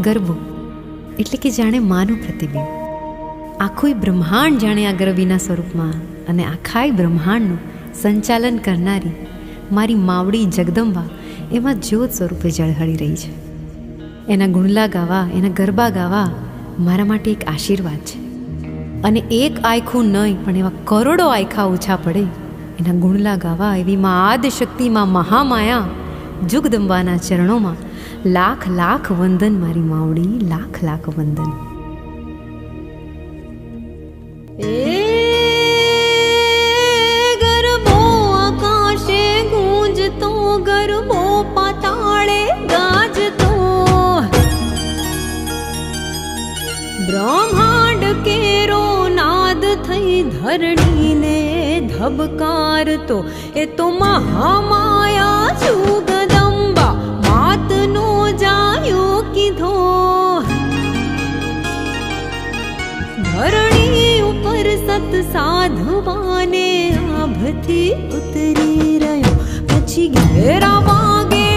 ગરબો એટલે કે જાણે માનું પ્રતિબિંબ. આખું બ્રહ્માંડ જાણે આ ગરબીના સ્વરૂપમાં, અને આખાય બ્રહ્માંડનું સંચાલન કરનારી મારી માવડી જગદંબા એમાં જ્યોત સ્વરૂપે ઝળહળી રહી છે. એના ગુણલા ગાવા, એના ગરબા ગાવા મારા માટે એક આશીર્વાદ છે. અને એક આયખું નહીં પણ એવા કરોડો આયખા ઓછા પડે એના ગુણલા ગાવા એવી માં આદિશક્તિમાં મહામાયા જગદંબાના ચરણોમાં લાખ લાખ વંદન મારી માવડી, લાખ લાખ વંદન. ગરબો આકાશે ગૂંજતો, ગરબો પાતાળે ગાજતો, બ્રહ્માંડ કેરો નાદ થઈ ધરણીને ધબકારતો, એ તો મહામાયા જગદંબા માતનો જાયો કીધો. ધરણી ઉપર સત સાધવાને આભથી ઉતરી રહ્યો, પછી ઘેરા વાગે